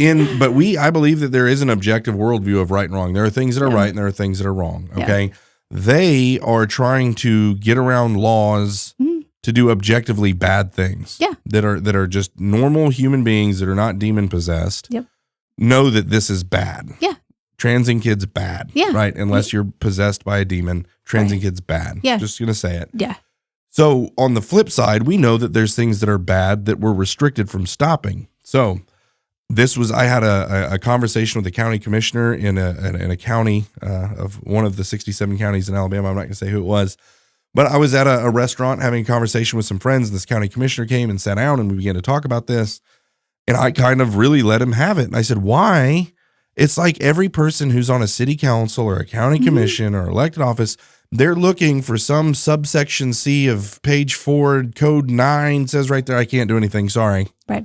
I believe that there is an objective worldview of right and wrong. There are things that are right and there are things that are wrong. Okay. Yeah. They are trying to get around laws to do objectively bad things. Yeah. That are just normal human beings that are not demon possessed. Yep. Know that this is bad. Yeah. Transing kids bad. Yeah. Right. Unless you're possessed by a demon, transing kids bad. Yeah. Just gonna say it. Yeah. So on the flip side, we know that there's things that are bad that we're restricted from stopping. So I had a conversation with the county commissioner in a county of one of the 67 counties in Alabama. I'm not going to say who it was, but I was at a restaurant having a conversation with some friends. This county commissioner came and sat down and we began to talk about this. And I kind of really let him have it. And I said, why? It's like every person who's on a city council or a county commission or elected office, they're looking for some subsection C of page 4, code 9 says right there, I can't do anything. Sorry. Right.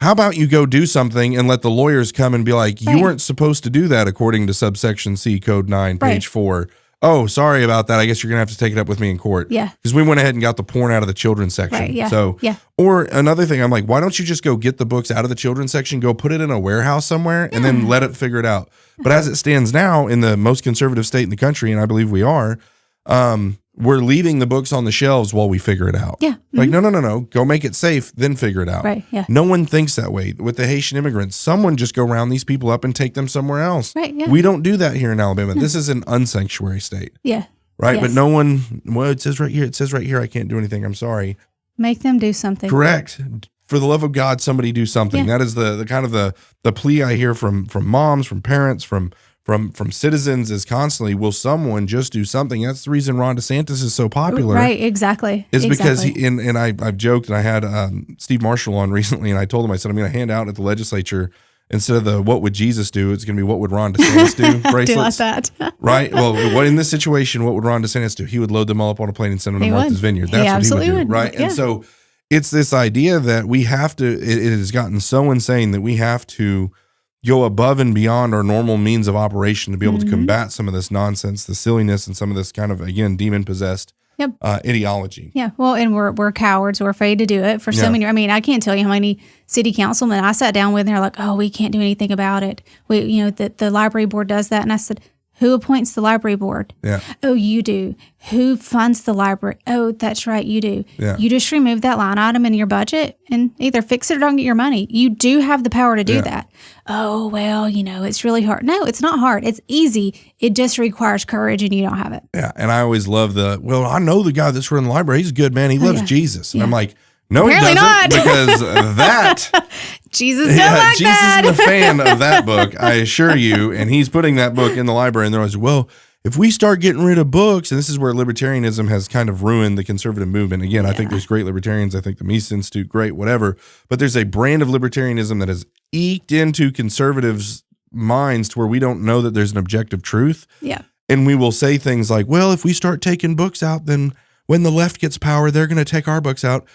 How about you go do something and let the lawyers come and be like, you weren't supposed to do that according to subsection C, code 9, page 4. Oh, sorry about that. I guess you're going to have to take it up with me in court. Yeah. Because we went ahead and got the porn out of the children's section. Right, yeah. So, or another thing, I'm like, why don't you just go get the books out of the children's section, go put it in a warehouse somewhere, and then let it figure it out. But as it stands now, in the most conservative state in the country, and I believe we are, we're leaving the books on the shelves while we figure it out. Yeah. Like, no. Go make it safe, then figure it out. Right, yeah. No one thinks that way. With the Haitian immigrants, someone just go round these people up and take them somewhere else. Right, yeah. We don't do that here in Alabama. This is an unsanctuary state. Yeah. Right? Yes. But no one, well, it says right here, I can't do anything. I'm sorry. Make them do something. Correct. For the love of God, somebody do something. Yeah. That is the kind of the plea I hear from moms, from parents, from citizens is constantly, will someone just do something? That's the reason Ron DeSantis is so popular. Right, exactly. Is because I've joked, and I had Steve Marshall on recently, and I told him, I said, I'm going to hand out at the legislature, instead of the what would Jesus do, it's going to be what would Ron DeSantis do bracelets. Do like that. Right? Well, what in this situation, what would Ron DeSantis do? He would load them all up on a plane and send them to Martha's Vineyard. That's what he would do. Right? Yeah. And so it's this idea that we have to, it has gotten so insane that we have to go above and beyond our normal means of operation to be able to combat some of this nonsense, the silliness, and some of this kind of, again, demon-possessed ideology. Yeah. Well, and we're cowards. We're afraid to do it for so many. I mean, I can't tell you how many city councilmen I sat down with, and they're like, oh, we can't do anything about it. The library board does that. And I said, who appoints the library board? Yeah. Oh, you do. Who funds the library? Oh, that's right, you do. Yeah. You just remove that line item in your budget and either fix it or don't get your money. You do have the power to do that. Oh, well, it's really hard. No, it's not hard. It's easy. It just requires courage, and you don't have it. Yeah, and I always love I know the guy that's running the library. He's a good man. He loves Jesus. And I'm like, no, apparently he doesn't, not. Because that Jesus don't like Jesus that. isn't a fan of that book, I assure you. And he's putting that book in the library, and they're always, well, if we start getting rid of books, and this is where libertarianism has kind of ruined the conservative movement. Again, I think there's great libertarians. I think the Mises Institute, great, whatever. But there's a brand of libertarianism that has eked into conservatives' minds to where we don't know that there's an objective truth. Yeah. And we will say things like, well, if we start taking books out, then when the left gets power, they're going to take our books out.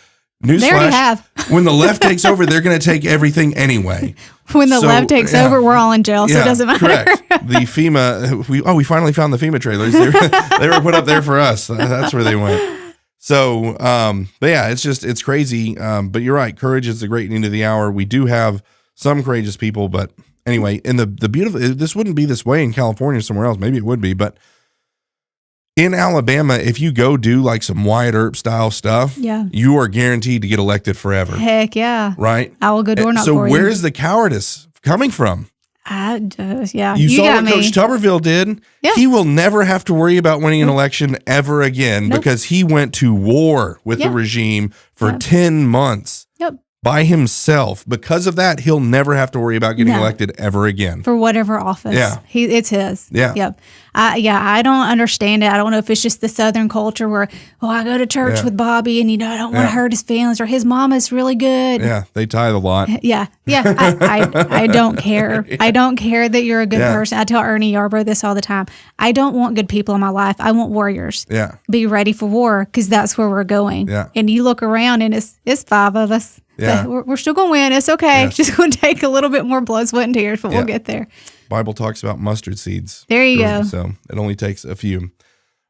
Newsflash, when the left takes over, they're going to take everything anyway. When the left takes over, we're all in jail, so it doesn't matter. Correct. The FEMA, we finally found the FEMA trailers. They were put up there for us. That's where they went. So, but yeah, it's crazy. But you're right. Courage is the great need of the hour. We do have some courageous people, but anyway, and the beautiful, this wouldn't be this way in California or somewhere else. Maybe it would be, but in Alabama, if you go do like some Wyatt Earp style stuff, you are guaranteed to get elected forever. Heck yeah. Right? I will go door knock for you. So where's the cowardice coming from? You saw what Coach Tuberville did. Yeah. He will never have to worry about winning an election ever again because he went to war with the regime for 10 months. By himself. Because of that, he'll never have to worry about getting elected ever again. For whatever office. Yeah. It's his. Yeah. Yep. I don't understand it. I don't know if it's just the Southern culture where, I go to church with Bobby and, I don't want to hurt his feelings, or his mama's really good. Yeah. They tithe a lot. Yeah. Yeah. I don't care. I don't care that you're a good person. I tell Ernie Yarbrough this all the time. I don't want good people in my life. I want warriors. Yeah. Be ready for war, because that's where we're going. Yeah. And you look around and it's 5 of us. Yeah. We're still going to win. It's okay. Yes. Just going to take a little bit more blood, sweat, and tears, but we'll get there. Bible talks about mustard seeds. There you go. So it only takes a few.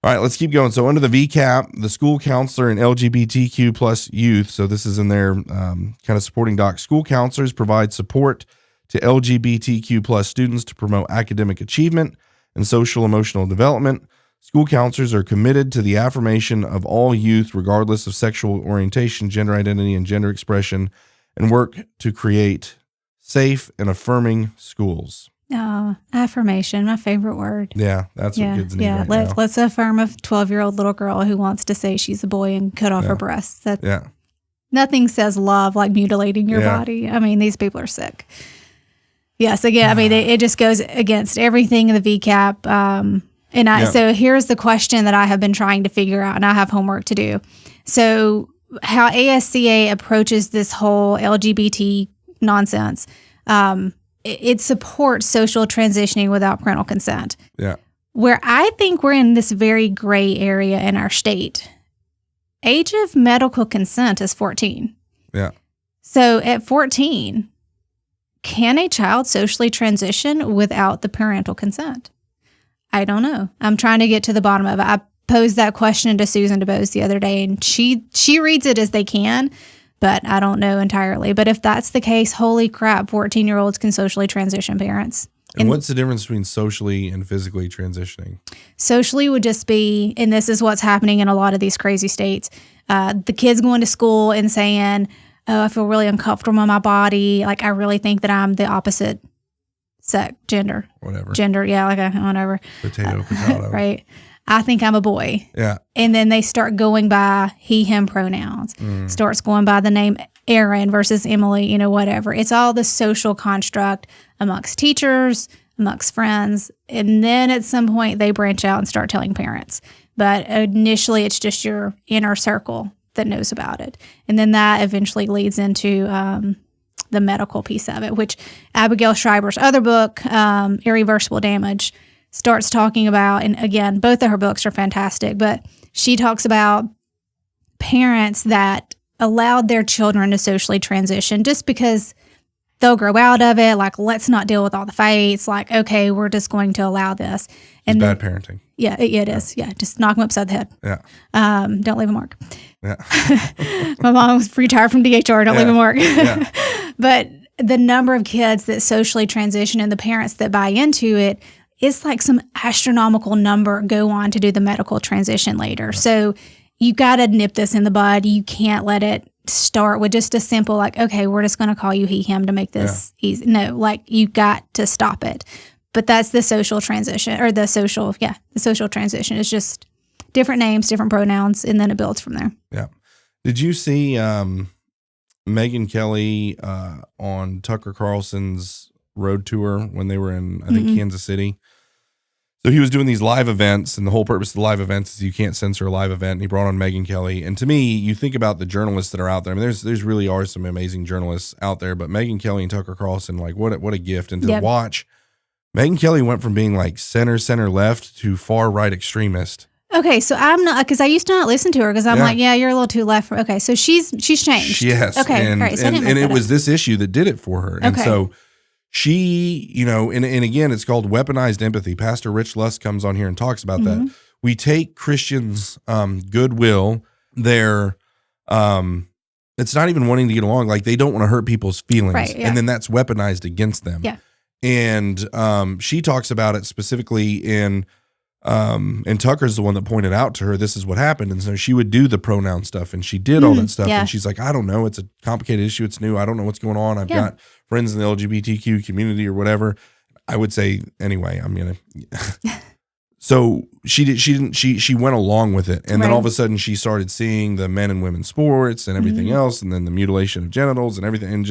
All right, let's keep going. So under the VCAP, the school counselor and LGBTQ plus youth, so this is in their kind of supporting doc, school counselors provide support to LGBTQ plus students to promote academic achievement and social emotional development. School counselors are committed to the affirmation of all youth, regardless of sexual orientation, gender identity, and gender expression, and work to create safe and affirming schools. Oh, affirmation, my favorite word. Yeah, that's what kids need right now. Let's affirm a 12-year-old little girl who wants to say she's a boy and cut off her breasts. Nothing says love like mutilating your body. I mean, these people are sick. Yes, again, I mean, it just goes against everything in the VCAP. So here's the question that I have been trying to figure out, and I have homework to do. So how ASCA approaches this whole LGBT nonsense, it supports social transitioning without parental consent. Yeah. Where I think we're in this very gray area in our state. Age of medical consent is 14. Yeah. So at 14, can a child socially transition without the parental consent? I don't know. I'm trying to get to the bottom of it. I posed that question to Susan DeBose the other day, and she reads it as they can, but I don't know entirely. But if that's the case, holy crap, 14-year-olds can socially transition parents. And what's the difference between socially and physically transitioning? Socially would just be, and this is what's happening in a lot of these crazy states, the kids going to school and saying, oh, I feel really uncomfortable in my body. Like, I really think that I'm the opposite sex, gender. Whatever. Gender, yeah, like whatever. Potato. Right. I think I'm a boy. Yeah. And then they start going by he, him pronouns. Starts going by the name Aaron versus Emily, whatever. It's all the social construct amongst teachers, amongst friends. And then at some point they branch out and start telling parents. But initially it's just your inner circle that knows about it. And then that eventually leads into the medical piece of it, which Abigail Schreiber's other book, Irreversible Damage, starts talking about. And again, both of her books are fantastic, but she talks about parents that allowed their children to socially transition just because they'll grow out of it. Like, let's not deal with all the fights. Like, okay, we're just going to allow this. And bad parenting. Yeah, it is. Yeah, just knock them upside the head. Yeah. Don't leave a mark. Yeah. My mom was retired from DHR. Don't leave a mark. Yeah. But the number of kids that socially transition and the parents that buy into it, it's like some astronomical number go on to do the medical transition later. Right. So you got to nip this in the bud. You can't let it start with just a simple, like, okay, we're just going to call you he, him to make this easy. No, like, you got to stop it. But that's the social transition, or the social transition is just different names, different pronouns, and then it builds from there. Yeah. Did you see Megyn Kelly on Tucker Carlson's road tour when they were in, I think, Kansas City? So he was doing these live events, and the whole purpose of the live events is you can't censor a live event. And he brought on Megyn Kelly. And to me, you think about the journalists that are out there. I mean, there's really are some amazing journalists out there, but Megyn Kelly and Tucker Carlson, like, what a gift. And to watch, Megyn Kelly went from being like center left to far right extremist. Okay, so I'm not, because I used to not listen to her because I'm like, yeah, you're a little too left. Okay, so she's changed. Yes. Okay, and, great. So and it was this issue that did it for her. Okay. And so she, and again, it's called weaponized empathy. Pastor Rich Lusk comes on here and talks about that. We take Christians' goodwill, their, it's not even wanting to get along. Like, they don't want to hurt people's feelings. Right, yeah. And then that's weaponized against them. Yeah. And she talks about it specifically and Tucker's the one that pointed out to her, this is what happened. And so she would do the pronoun stuff, and she did all that stuff. Yeah. And she's like, I don't know. It's a complicated issue. It's new. I don't know what's going on. I've got friends in the LGBTQ community or whatever. I would say, anyway, I'm going to, so she went along with it. And then all of a sudden she started seeing the men and women's sports and everything else. And then the mutilation of genitals and everything. And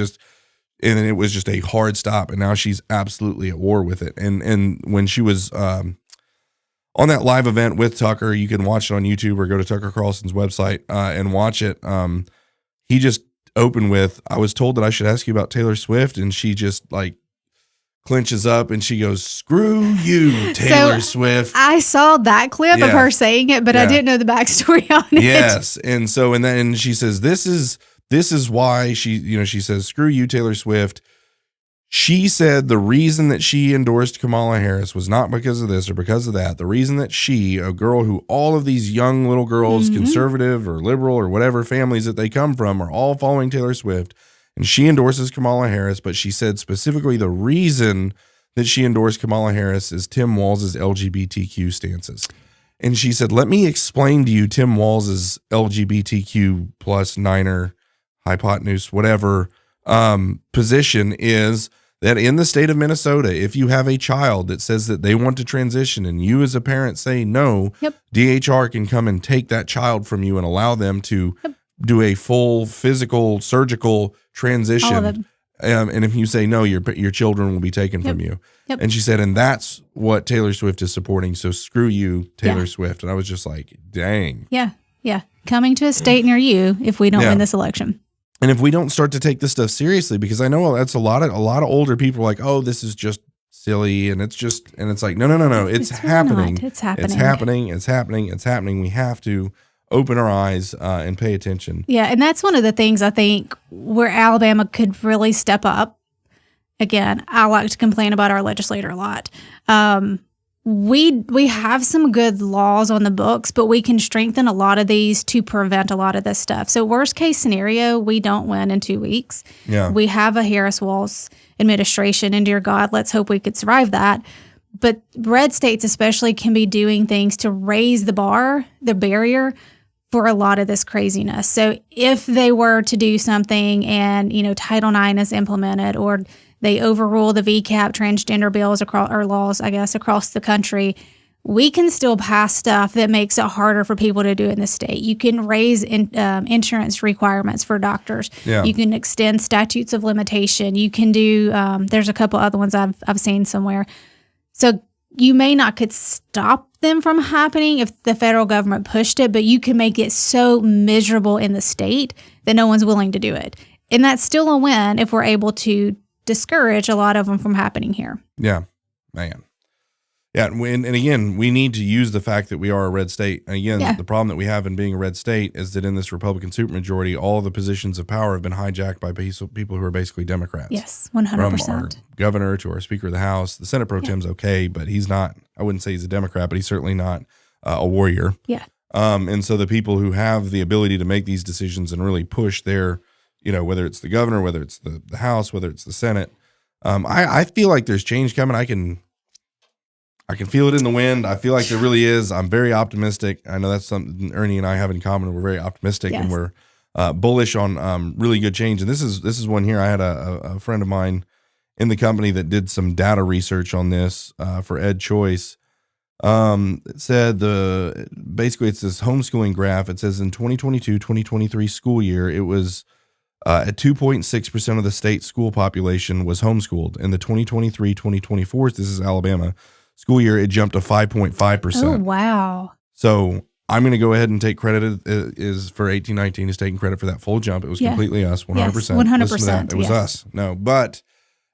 then it was just a hard stop. And now she's absolutely at war with it. And when she was, on that live event with Tucker, you can watch it on YouTube or go to Tucker Carlson's website and watch it. He just opened with, I was told that I should ask you about Taylor Swift. And she just like clenches up and she goes, screw you, Taylor Swift. I saw that clip of her saying it, but I didn't know the backstory on it. Yes. And so, and then she says, this is why she says, screw you, Taylor Swift. She said the reason that she endorsed Kamala Harris was not because of this or because of that. The reason that she, a girl who all of these young little girls, conservative or liberal or whatever families that they come from, are all following Taylor Swift, and she endorses Kamala Harris. But she said specifically the reason that she endorsed Kamala Harris is Tim Walz's LGBTQ stances. And she said, let me explain to you Tim Walz's LGBTQ plus niner, hypotenuse, whatever position is. That in the state of Minnesota, if you have a child that says that they want to transition and you as a parent say no, DHR can come and take that child from you and allow them to do a full physical, surgical transition. And if you say no, your children will be taken from you. And she said, and that's what Taylor Swift is supporting. So screw you, Taylor Swift. And I was just like, dang. Yeah. Coming to a state near you if we don't win this election. And if we don't start to take this stuff seriously, because I know that's a lot of older people are like, oh, this is just silly. And it's like, no. It's happening. It's happening. It's happening. We have to open our eyes and pay attention. Yeah, and that's one of the things I think where Alabama could really step up. Again, I like to complain about our legislator a lot. We have some good laws on the books, but we can strengthen a lot of these to prevent a lot of this stuff. So worst case scenario, we don't win in 2 weeks. Yeah. We have a Harris-Walz administration, and dear God, let's hope we could survive that. But red states especially can be doing things to raise the barrier for a lot of this craziness. So if they were to do something and, Title IX is implemented, or they overrule the VCAP transgender bills across the country, we can still pass stuff that makes it harder for people to do in the state. You can raise insurance requirements for doctors. Yeah. You can extend statutes of limitation. You can do, there's a couple other ones I've seen somewhere. So you may not could stop them from happening if the federal government pushed it, but you can make it so miserable in the state that no one's willing to do it. And that's still a win if we're able to discourage a lot of them from happening here. Yeah, man. Yeah, and again, we need to use the fact that we are a red state. And again, the problem that we have in being a red state is that in this Republican supermajority, all the positions of power have been hijacked by people who are basically Democrats. Yes, 100%. From our governor to our Speaker of the House. The Senate Pro Tem's okay, but he's not, I wouldn't say he's a Democrat, but he's certainly not a warrior. Yeah. And so the people who have the ability to make these decisions and really push their, whether it's the governor, whether it's the House, whether it's the Senate, I feel like there's change coming. I can feel it in the wind. I feel like there really is. I'm very optimistic. I know that's something Ernie and I have in common. We're very optimistic, and we're bullish on really good change. And this is one here. I had a friend of mine in the company that did some data research on this for Ed Choice. It said basically it's this homeschooling graph. It says in 2022-2023 school year, it was at 2.6% of the state school population was homeschooled. In the 2023-2024, this is Alabama school year, it jumped to 5.5%. Oh, wow. So I'm going to go ahead and take credit is for 1819 is taking credit for that full jump. It was completely us, 100%. Yes, 100%. Listen to that. It was us. No, but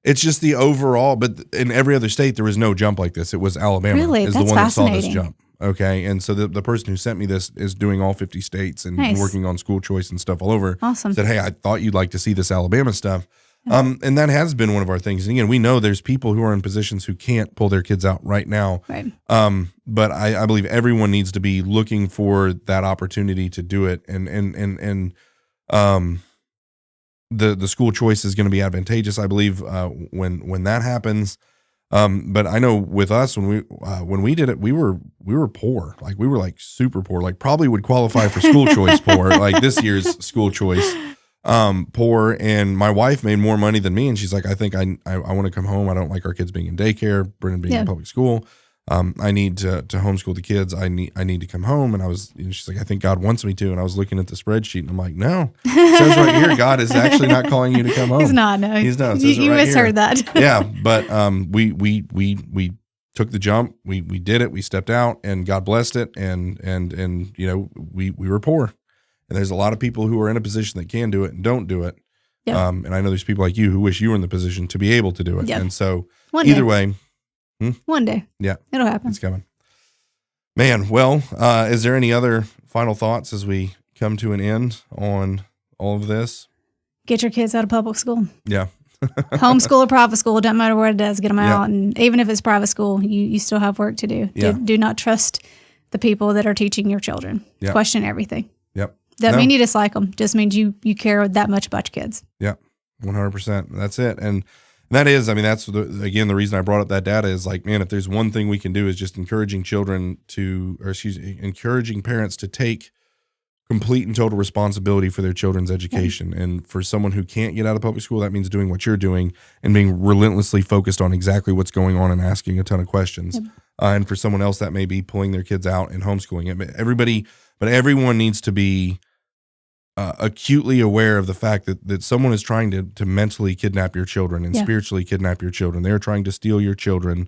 it's just the overall, but in every other state, there was no jump like this. It was Alabama is the one that saw this jump. Okay. And so the person who sent me this is doing all 50 states and working on school choice and stuff all over. Awesome. Said, hey, I thought you'd like to see this Alabama stuff. And that has been one of our things. And again, we know there's people who are in positions who can't pull their kids out right now. Right. But I believe everyone needs to be looking for that opportunity to do it. And the school choice is going to be advantageous, I believe, when that happens. But I know with us, when we did it, we were poor. Like we were like super poor, like probably would qualify for school choice poor, like this year's school choice. Poor, and my wife made more money than me, and she's like, I think I want to come home. I don't like our kids being in daycare, Brennan being in public school. I need to homeschool the kids. I need to come home. And she's like, I think God wants me to. And I was looking at the spreadsheet, and I'm like, no, it says right here, God is actually not calling you to come home. He's not. No, he's not. You misheard that. Yeah, but we took the jump. We did it. We stepped out, and God blessed it. And we were poor. And there's a lot of people who are in a position that can do it and don't do it. Yep. And I know there's people like you who wish you were in the position to be able to do it. Yep. And so either way. One day. Yeah. It'll happen. It's coming. Man, well, is there any other final thoughts as we come to an end on all of this? Get your kids out of public school. Yeah. Homeschool or private school, doesn't matter where it is, get them out. And even if it's private school, you still have work to do. Yeah. Do not trust the people that are teaching your children. Yep. Question everything. Yep. Doesn't mean you dislike them. Just means you care that much about your kids. Yeah, 100%. That's it. And that is, that's the reason I brought up that data is like, man, if there's one thing we can do is just encouraging encouraging parents to take complete and total responsibility for their children's education. Yeah. And for someone who can't get out of public school, that means doing what you're doing and being relentlessly focused on exactly what's going on and asking a ton of questions. Yep. And for someone else, that may be pulling their kids out and homeschooling. Everyone needs to be acutely aware of the fact that someone is trying to mentally kidnap your children and spiritually kidnap your children. They're trying to steal your children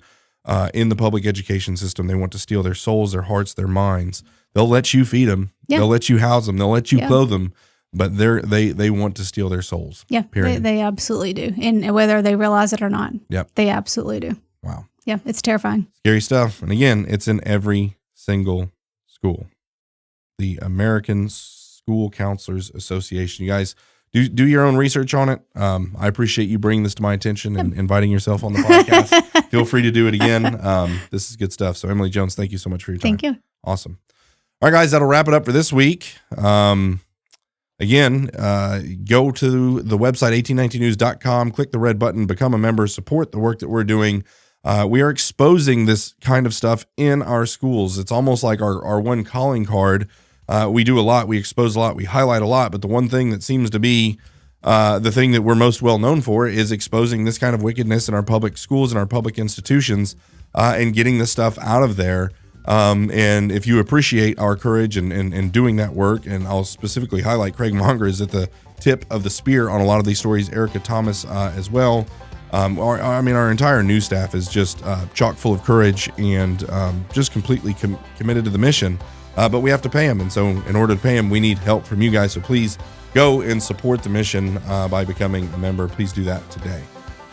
in the public education system. They want to steal their souls, their hearts, their minds. They'll let you feed them. Yeah. They'll let you house them. They'll let you clothe them. But they want to steal their souls. Yeah, they absolutely do. And whether they realize it or not, they absolutely do. Wow. Yeah, it's terrifying. Scary stuff. And again, it's in every single school. the American School Counselors Association. You guys do your own research on it. I appreciate you bringing this to my attention and inviting yourself on the podcast. Feel free to do it again. This is good stuff. So Emily Jones, thank you so much for your time. Thank you. Awesome. All right, guys, that'll wrap it up for this week. Again, go to the website, 1819news.com, click the red button, become a member, support the work that we're doing. We are exposing this kind of stuff in our schools. It's almost like our one calling card. We do a lot, we expose a lot, we highlight a lot, but the one thing that seems to be the thing that we're most well known for is exposing this kind of wickedness in our public schools and our public institutions, and getting this stuff out of there. And if you appreciate our courage and doing that work, and I'll specifically highlight Craig Monger is at the tip of the spear on a lot of these stories, Erica Thomas as well. Our entire news staff is just chock full of courage and just completely committed to the mission. But we have to pay them. And so in order to pay them, we need help from you guys. So please go and support the mission by becoming a member. Please do that today.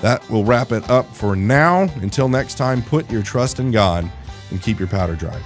That will wrap it up for now. Until next time, put your trust in God and keep your powder dry.